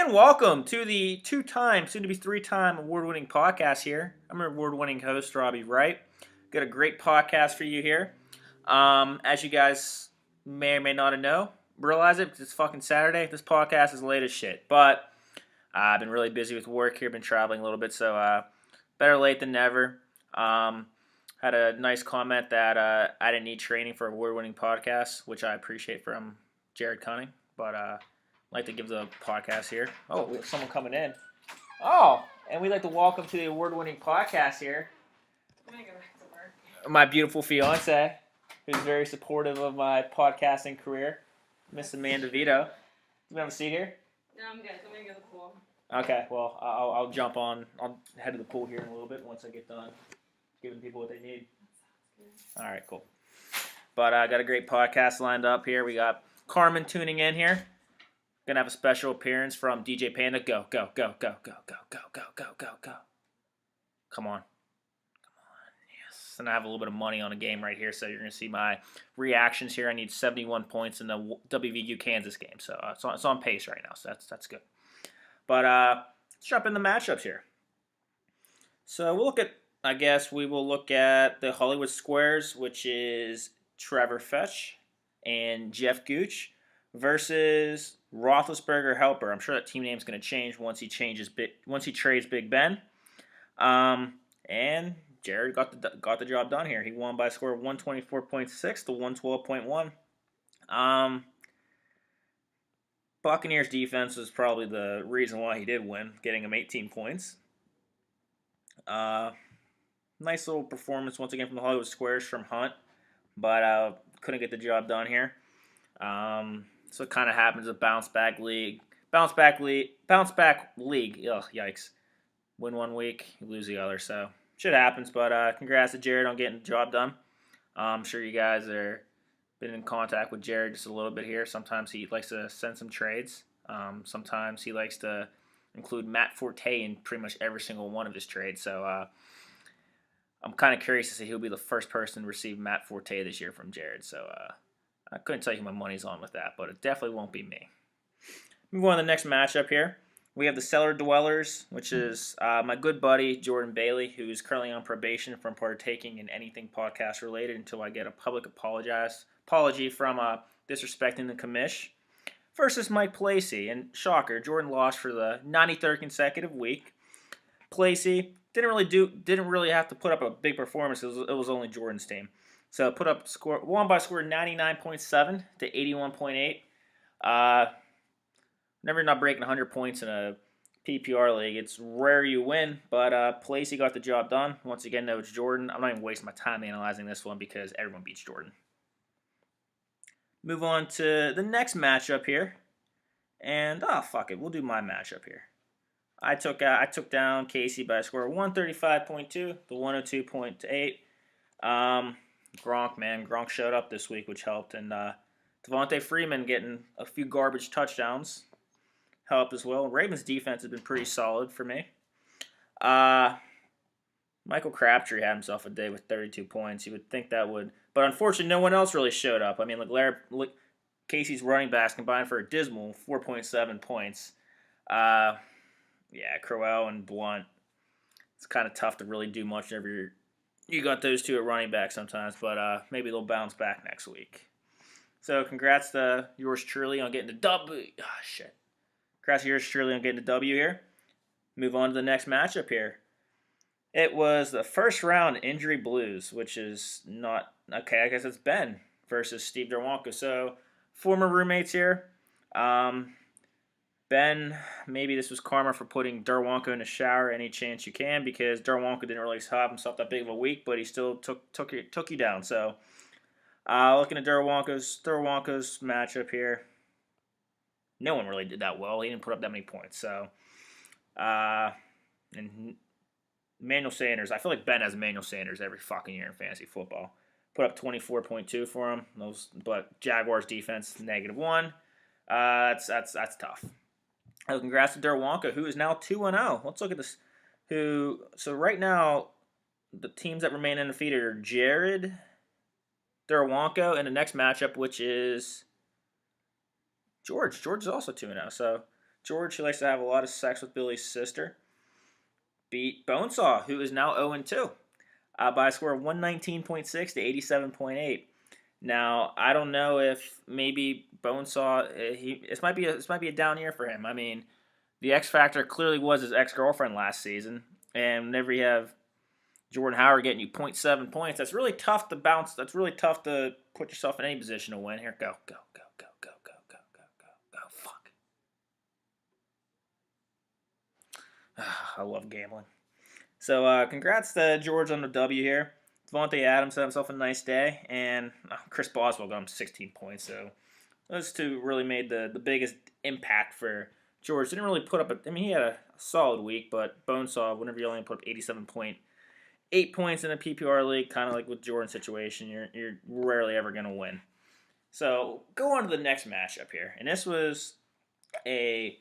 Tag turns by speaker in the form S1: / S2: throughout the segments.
S1: And welcome to the two-time, soon-to-be three-time award-winning podcast here. I'm your award-winning host, Robbie Wright. Got a great podcast for you here. As you guys may or may not realize it because it's fucking Saturday. This podcast is late as shit. But I've been really busy with work here, been traveling a little bit, so better late than never. Had a nice comment that I didn't need training for award-winning podcasts, which I appreciate from Jared Cunning. But I'd like to give the podcast here. Oh, we have someone coming in. Oh, and we'd like to welcome to the award-winning podcast here
S2: I'm gonna go back to work.
S1: my beautiful fiance, who's very supportive of my podcasting career, Miss Amanda Vito. Do we have a seat here?
S2: No, I'm good. I'm gonna go to the pool.
S1: Okay, well, I'll jump on. I'll head to the pool here in a little bit once I get done giving people what they need. All right, cool. But I got a great podcast lined up here. We got Carmen tuning in here. Gonna have a special appearance from DJ Panda. Go, go, go, go, go, go, go, go, go, go, go. Come on. Yes. And I have a little bit of money on a game right here, so you're gonna see my reactions here. I need 71 points in the WVU Kansas game, so it's on pace right now. So that's good. But let's jump in the matchups here. So we'll look at. I guess we will look at the Hollywood Squares, which is Trevor Fetch and Jeff Gooch versus Roethlisberger Helper. I'm sure that team name's going to change once he trades Big Ben. And Jared got the job done here. He won by a score of 124.6 to 112.1. Buccaneers defense was probably the reason why he did win, getting him 18 points. Nice little performance once again from the Hollywood Squares from Hunt, but couldn't get the job done here. So it kind of happens a bounce back league. Ugh, yikes. Win one week, lose the other. So shit happens, but congrats to Jared on getting the job done. I'm sure you guys are been in contact with Jared just a little bit here. Sometimes he likes to send some trades. Sometimes he likes to include Matt Forte in pretty much every single one of his trades. So I'm kind of curious to see who'll be the first person to receive Matt Forte this year from Jared. So I couldn't tell you who my money's on with that, but it definitely won't be me. Move on to the next matchup here. We have the Cellar Dwellers, which is my good buddy Jordan Bailey, who is currently on probation from partaking in anything podcast related until I get a public apology from disrespecting the commish, versus Mike Placey. And shocker, Jordan lost for the 93rd consecutive week. Placey didn't really have to put up a big performance. It was only Jordan's team. So won by a score 99.7 to 81.8. Never not breaking 100 points in a PPR league. It's rare you win, but Placey got the job done. Once again, though, it's Jordan. I'm not even wasting my time analyzing this one because everyone beats Jordan. Move on to the next matchup here. And, fuck it. We'll do my matchup here. I took down Casey by a score of 135.2 to 102.8. Gronk showed up this week, which helped, and Devontae Freeman getting a few garbage touchdowns helped as well. Ravens defense has been pretty solid for me. Michael Crabtree had himself a day with 32 points. You would think that would, but unfortunately, no one else really showed up. I mean, Casey's running backs combined for a dismal 4.7 points. Yeah, Crowell and Blunt. It's kind of tough to really do much whenever you got those two at running back sometimes, but maybe they'll bounce back next week. So congrats to yours truly on getting the W. Congrats to yours truly on getting the W here. Move on to the next matchup here. It was the first round injury blues, which is not okay. I guess it's Ben versus Steve Darwanka. So former roommates here. Ben, maybe this was karma for putting Darwanka in the shower any chance you can, because Darwanka didn't really have himself that big of a week, but he still took you down. So, looking at Darwanka's matchup here, no one really did that well. He didn't put up that many points. So, and Emmanuel Sanders, I feel like Ben has Emmanuel Sanders every fucking year in fantasy football. Put up 24.2 for him. But Jaguars defense -1. That's tough. Congrats to Darwanka, who is now 2-0. Let's look at this. So right now, the teams that remain undefeated are Jared, Darwanka, and the next matchup, which is George. George is also 2-0. So George, who likes to have a lot of sex with Billy's sister, beat Bonesaw, who is now 0-2, by a score of 119.6 to 87.8. Now, I don't know if maybe Bonesaw, this might be a down year for him. I mean, the X factor clearly was his ex-girlfriend last season, and whenever you have Jordan Howard getting you 0.7 points, that's really tough to bounce. That's really tough to put yourself in any position to win. Here, go. Fuck. I love gambling. So, congrats to George on the W here. Devontae Adams had himself a nice day, and Chris Boswell got him 16 points. So, those two really made the biggest impact for George. Didn't really put up he had a solid week, but Bonesaw, whenever you only put up 87.8 points in a PPR league, kind of like with Jordan's situation, you're rarely ever going to win. So, go on to the next matchup here. And this was a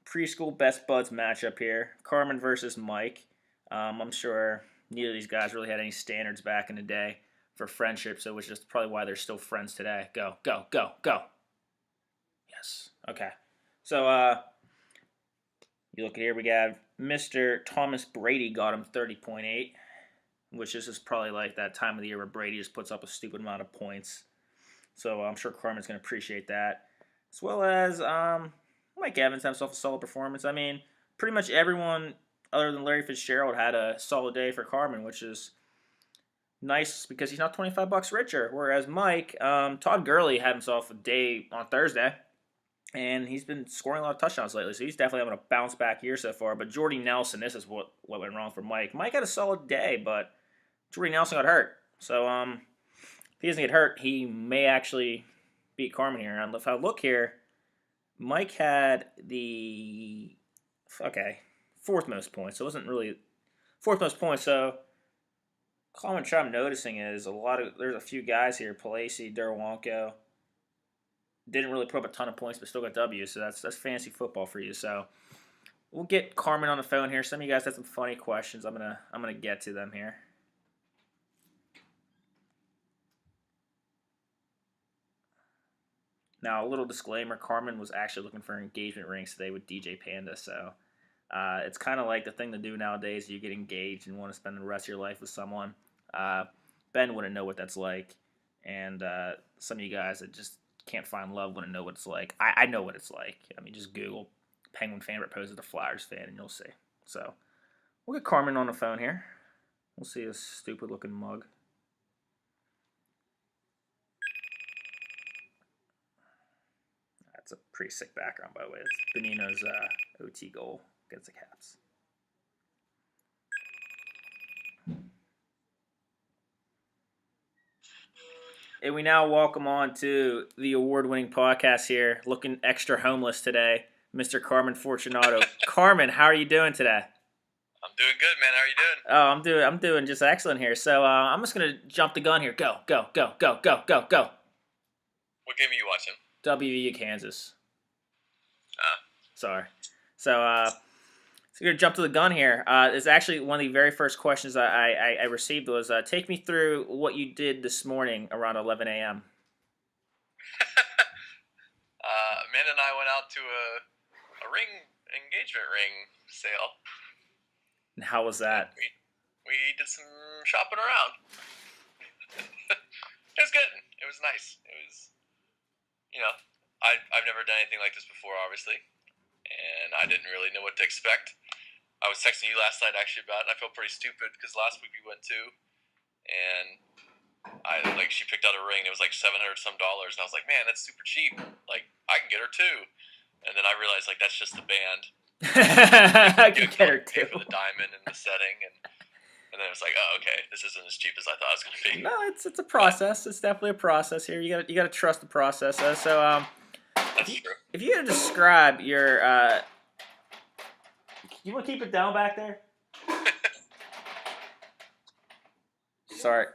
S1: preschool best buds matchup here. Carmen versus Mike. I'm sure neither of these guys really had any standards back in the day for friendship, so which is probably why they're still friends today. Go. Yes. Okay. So, you look at here, we got Mr. Thomas Brady got him 30.8, which is just probably like that time of the year where Brady just puts up a stupid amount of points. So I'm sure Carmen's going to appreciate that. As well as Mike Evans had himself a solid performance. I mean, pretty much everyone other than Larry Fitzgerald had a solid day for Carmen, which is nice because he's not $25 richer. Whereas Mike, Todd Gurley had himself a day on Thursday, and he's been scoring a lot of touchdowns lately, so he's definitely having a bounce back year so far. But Jordy Nelson, this is what went wrong for Mike. Mike had a solid day, but Jordy Nelson got hurt. So if he doesn't get hurt, he may actually beat Carmen here. And if I look here, Mike had the fourth most points. So it wasn't really fourth most points. So common trend I'm noticing is there's a few guys here, Palasi, Derwanko, didn't really put up a ton of points, but still got W's. So that's fantasy football for you. So we'll get Carmen on the phone here. Some of you guys had some funny questions. I'm gonna get to them here. Now, a little disclaimer: Carmen was actually looking for engagement rings today with DJ Panda. So it's kind of like the thing to do nowadays. You get engaged and want to spend the rest of your life with someone. Ben wouldn't know what that's like, and some of you guys that just can't find love wouldn't know what it's like. I know what it's like. I mean, just Google Penguin fan proposes to Flyers fan, and you'll see. So we'll get Carmen on the phone here. We'll see this stupid-looking mug. That's a pretty sick background, by the way. It's Benino's OT goal against the Caps. And we now welcome on to the award-winning podcast here, looking extra homeless today, Mr. Carmen Fortunato. Carmen, how are you doing today?
S3: I'm doing good, man. How are you
S1: Oh,
S3: doing?
S1: I'm doing just excellent here. So I'm just gonna jump the gun here. Go.
S3: What game are you watching?
S1: WVU Kansas.
S3: Ah.
S1: Sorry. So we're gonna jump to the gun here. It's actually one of the very first questions I received was take me through what you did this morning around 11 a.m.
S3: Amanda and I went out to a engagement ring sale.
S1: And how was that?
S3: We did some shopping around. It was good. It was nice. It was, I've never done anything like this before, obviously, and I didn't really know what to expect. I was texting you last night actually about it, and I felt pretty stupid because last week we went to, and she picked out a ring. It was like $700 some, and I was like, man, that's super cheap. Like, I can get her too. And then I realized that's just the band.
S1: I can get her too.
S3: For the diamond and the setting, and then it was like, oh, okay, this isn't as cheap as I thought it was going to be.
S1: No, it's a process. It's definitely a process here. You got to trust the process. So
S3: that's true.
S1: If you had to describe your you want to keep it down back there? Sorry,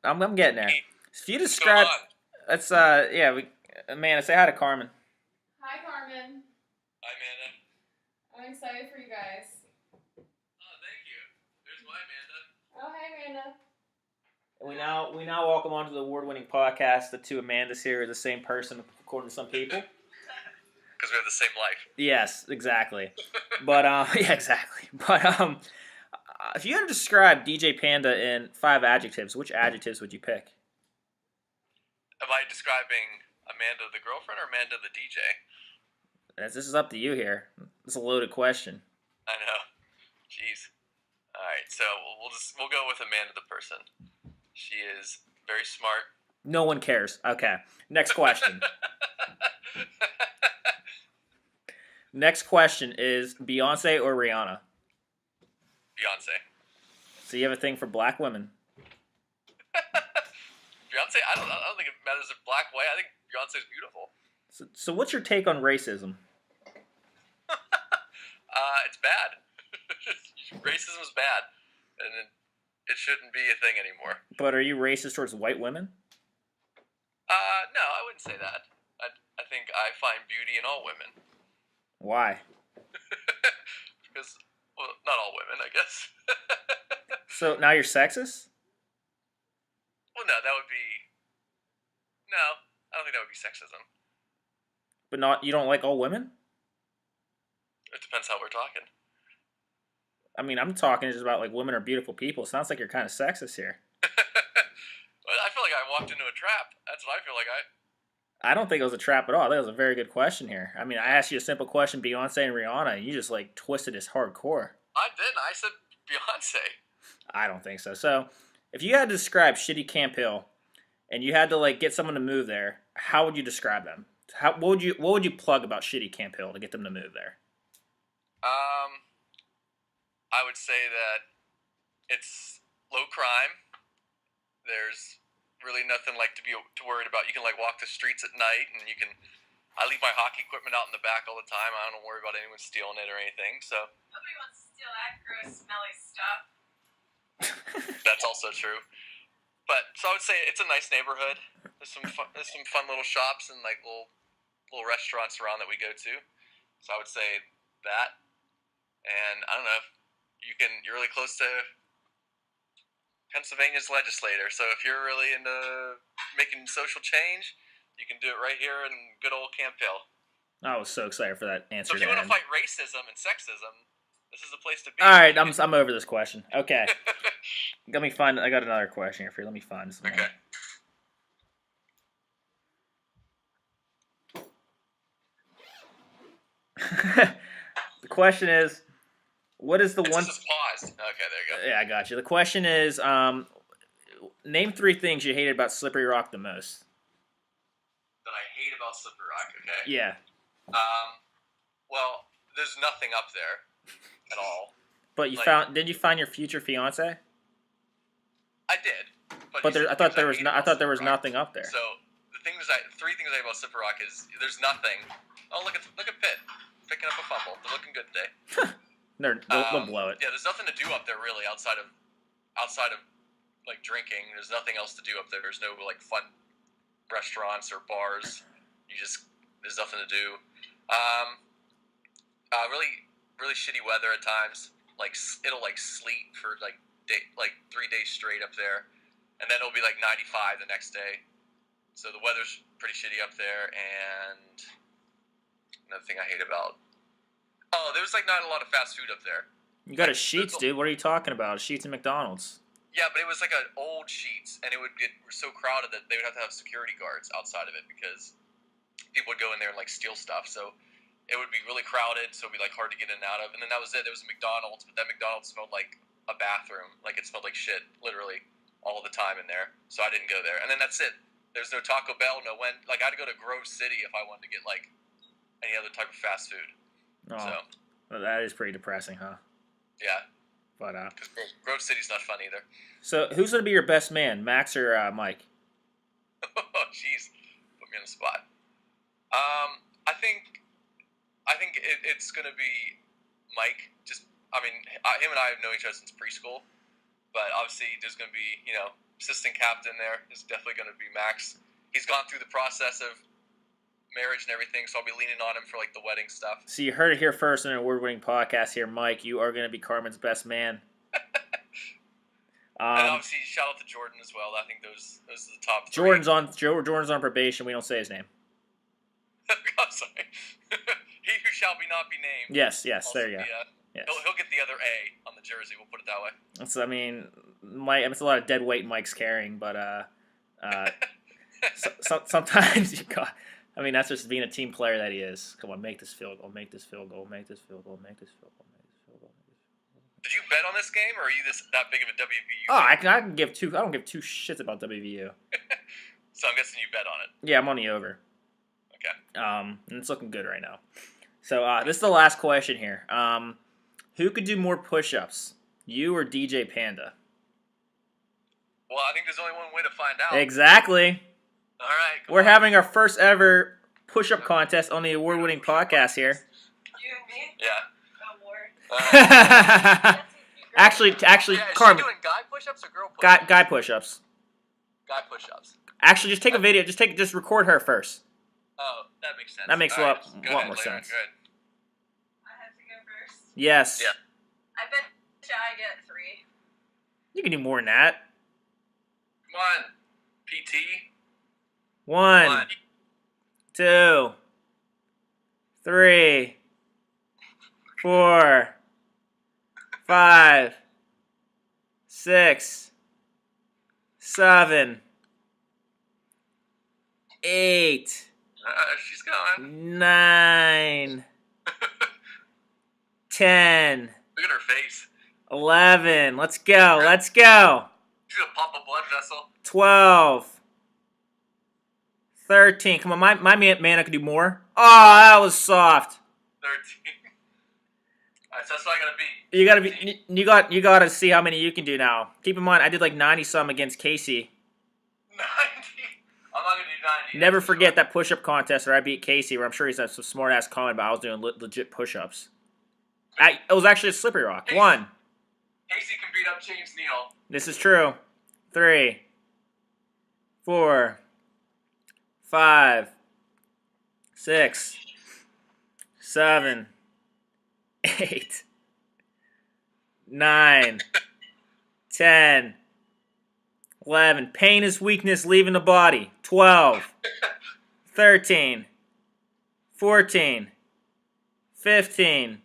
S1: I'm getting there. If you describe, let's Amanda, say hi to Carmen.
S2: Hi, Carmen.
S3: Hi, Amanda.
S2: I'm excited for you guys.
S3: Oh, thank you. There's my Amanda.
S2: Oh, hey, Amanda.
S1: We now welcome onto the award-winning podcast. The two Amandas here are the same person, according to some people.
S3: because we have the same life.
S1: Yes, exactly. But yeah, exactly. But if you had to describe DJ Panda in 5 adjectives, which adjectives would you pick?
S3: Am I describing Amanda the girlfriend or Amanda the DJ?
S1: This is up to you here. It's a loaded question.
S3: I know. Jeez. All right, so we'll go with Amanda the person. She is very smart.
S1: No one cares. Okay. Next question. Next question is Beyonce or Rihanna?
S3: Beyonce.
S1: So you have a thing for black women.
S3: Beyonce, I don't think it matters if black, white. I think Beyonce's beautiful.
S1: So what's your take on racism?
S3: It's bad. Racism is bad, and it shouldn't be a thing anymore.
S1: But are you racist towards white women?
S3: No, I wouldn't say that. I think I find beauty in all women.
S1: Why?
S3: Because, well, not all women, I guess.
S1: So now you're sexist?
S3: Well, no, that would be... No, I don't think that would be sexism.
S1: But you don't like all women?
S3: It depends how we're talking.
S1: I mean, I'm talking just about like women are beautiful people. Sounds like you're kind of sexist here.
S3: I feel like I walked into a trap. That's what I feel like.
S1: I don't think it was a trap at all. That was a very good question here. I mean, I asked you a simple question, Beyonce and Rihanna, and you just like twisted this hardcore.
S3: I didn't. I said Beyonce.
S1: I don't think so. So, if you had to describe shitty Camp Hill, and you had to like get someone to move there, how would you describe them? What would you plug about shitty Camp Hill to get them to move there?
S3: I would say that it's low crime. There's really nothing like to be worried about. You can like walk the streets at night, and you can. I leave my hockey equipment out in the back all the time. I don't worry about anyone stealing it or anything. So
S2: Nobody wants to steal that gross, smelly stuff.
S3: that's also true. But so I would say it's a nice neighborhood. There's some fun little shops and like little restaurants around that we go to. So I would say that. And I don't know, you're really close to Pennsylvania's legislator. So if you're really into making social change, you can do it right here in good old Camp Hill.
S1: I was so excited for that answer.
S3: So if you want to fight racism and sexism, this is the place to be.
S1: All right, I'm over this question. Okay, let me find. I got another question here for you. Let me find this.
S3: Okay.
S1: The question is, what is the one?
S3: Just paused. Okay, there you go.
S1: Yeah, I got you. The question is, name 3 things you hated about Slippery Rock the most.
S3: That I hate about Slippery Rock. Okay.
S1: Yeah.
S3: Well, there's nothing up there at all.
S1: But did you find your future fiance?
S3: I did.
S1: But I thought there was nothing up there.
S3: So three things I hate about Slippery Rock is there's nothing. Oh, look at Pitt picking up a fumble. They're looking good today.
S1: They'll blow it.
S3: Yeah, there's nothing to do up there really outside of like drinking. There's nothing else to do up there. There's no like fun restaurants or bars. There's nothing to do. Really shitty weather at times. Like it'll like sleet for like 3 days straight up there, and then it'll be like 95 the next day. So the weather's pretty shitty up there. And another thing I hate about. Oh, there's like not a lot of fast food up there.
S1: You got a Sheetz, dude. What are you talking about? Sheetz and McDonald's.
S3: Yeah, but it was like an old Sheetz, and it would get so crowded that they would have to have security guards outside of it because people would go in there and like steal stuff. So it would be really crowded, so it'd be like hard to get in and out of. And then that was it. There was a McDonald's, but that McDonald's smelled like a bathroom. Like it smelled like shit, literally, all the time in there. So I didn't go there. And then that's it. There's no Taco Bell, no when. Like I had to go to Grove City if I wanted to get like any other type of fast food.
S1: Oh,
S3: so
S1: well, that is pretty depressing, huh?
S3: Yeah.
S1: But
S3: because Grove City's not fun either.
S1: So who's gonna be your best man, Max or Mike?
S3: Oh, jeez, put me on the spot. I think it's gonna be Mike. Him and I have known each other since preschool, but obviously there's gonna be assistant captain there. Is definitely gonna be Max. He's gone through the process of marriage and everything, so I'll be leaning on him for like the wedding stuff.
S1: So you heard it here first in an award-winning podcast here, Mike. You are going to be Carmen's best man.
S3: And obviously, shout out to Jordan as well. I think those are the top 3.
S1: Jordan's on probation. We don't say his name.
S3: I'm sorry. He who shall be not be named.
S1: Yes,
S3: Also
S1: there you go.
S3: be,
S1: Yes.
S3: he'll get the other A on the jersey. We'll put it that way.
S1: So, I mean, it's a lot of dead weight Mike's carrying, but sometimes you got. I mean, that's just being a team player that he is. Come on, make this field goal, make this field goal, make this field goal, make this field goal, make this field goal.
S3: Did you bet on this game, or are you that big of a WVU?
S1: Oh,
S3: fan?
S1: I can give two. I don't give two shits about WVU.
S3: So I'm guessing you bet on it.
S1: Yeah, I'm on the over.
S3: Okay.
S1: And it's looking good right now. So this is the last question here. Who could do more push-ups, you or DJ Panda?
S3: Well, I think there's only one way to find out.
S1: Exactly.
S3: All right.
S1: We're having our first ever push-up contest on the award-winning podcast here.
S2: You and me?
S3: Yeah.
S2: Oh, Lord.
S1: Actually,
S3: yeah, is
S1: Carmen,
S3: she doing guy push-ups or girl push-ups?
S1: guy push-ups.
S3: Guy push-ups.
S1: Actually, just take a video. Just record her first.
S3: Oh, that makes sense.
S1: That makes a
S3: All
S1: lot
S3: Go
S1: more
S3: ahead, Leon,
S1: sense.
S3: Go ahead.
S2: I have to go first.
S1: Yes.
S3: Yeah.
S2: I bet I get 3.
S1: You can do more than that.
S3: Come on. PT.
S1: 1, 2, 3, 4, 5, 6, 7, 8,
S3: She's going.
S1: 9, 10,
S3: Look at her face.
S1: 11. Let's go. Let's go.
S3: She's gonna pop a blood vessel.
S1: 12, 13. Come on, my mana could do more. Oh, that was soft.
S3: 13. Alright, so that's what I gotta be.
S1: You gotta see how many you can do now. Keep in mind, I did like 90 some against Casey.
S3: 90. I'm not gonna do 90.
S1: Never
S3: that's for
S1: forget
S3: sure.
S1: that push-up contest where I beat Casey, where I'm sure he's had some smart-ass comment about I was doing legit push-ups. It was actually a slippery rock. 1.
S3: Casey can beat up James Neal.
S1: This is true. 3, 4, 5, 6, 7, 8, 9, 10, 11. Pain is weakness leaving the body. 12, 13, 14, 15,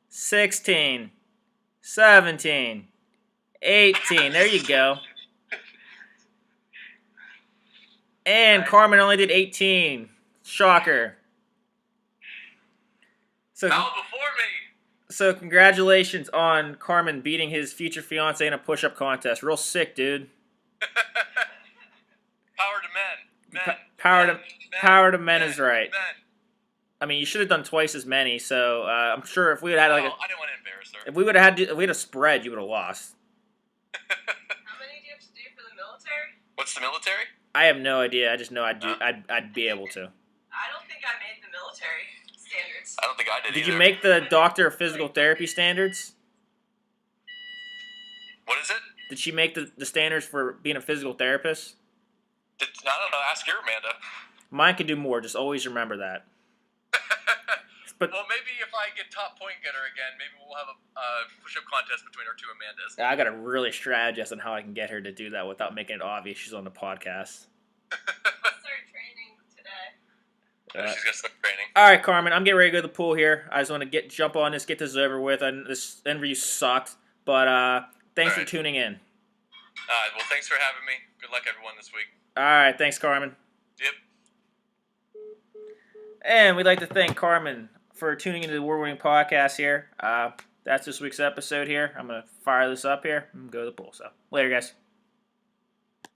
S1: 16, 17, 18. There you go. And Carmen only did 18. Shocker. So,
S3: Foul before me.
S1: so congratulations on Carmen beating his future fiance in a push-up contest. Real sick, dude.
S3: Power to men. Men.
S1: Power to men is right.
S3: Men.
S1: I mean, you should have done twice as many. So I'm sure if we had like
S3: I didn't want to embarrass her.
S1: if we would have had a spread, you would have lost.
S2: How many do you have to do for the military?
S3: What's the military?
S1: I have no idea. I just know I'd be able to.
S2: I don't think I made the military standards.
S3: I don't think I did
S1: Did
S3: either.
S1: you make the doctor of physical therapy standards?
S3: What is it?
S1: Did she make the standards for being a physical therapist?
S3: I don't know. Ask her, Amanda.
S1: Mine can do more. Just always remember that. But
S3: Well, maybe if I get top point getter again, maybe we'll have a push-up contest between our two Amandas.
S1: I got to really strategize on how I can get her to do that without making it obvious she's on the podcast.
S2: I'll start training today.
S3: She's gonna start training.
S1: All right, Carmen, I'm getting ready to go to the pool here. I just want to jump on this, get this over with. And this interview sucked, but thanks
S3: All
S1: for
S3: right.
S1: tuning in.
S3: Well, thanks for having me. Good luck, everyone, this week.
S1: All right, thanks, Carmen.
S3: Yep.
S1: And we'd like to thank Carmen for tuning into the award-winning podcast here. That's this week's episode here. I'm going to fire this up here and go to the pool. So, later, guys.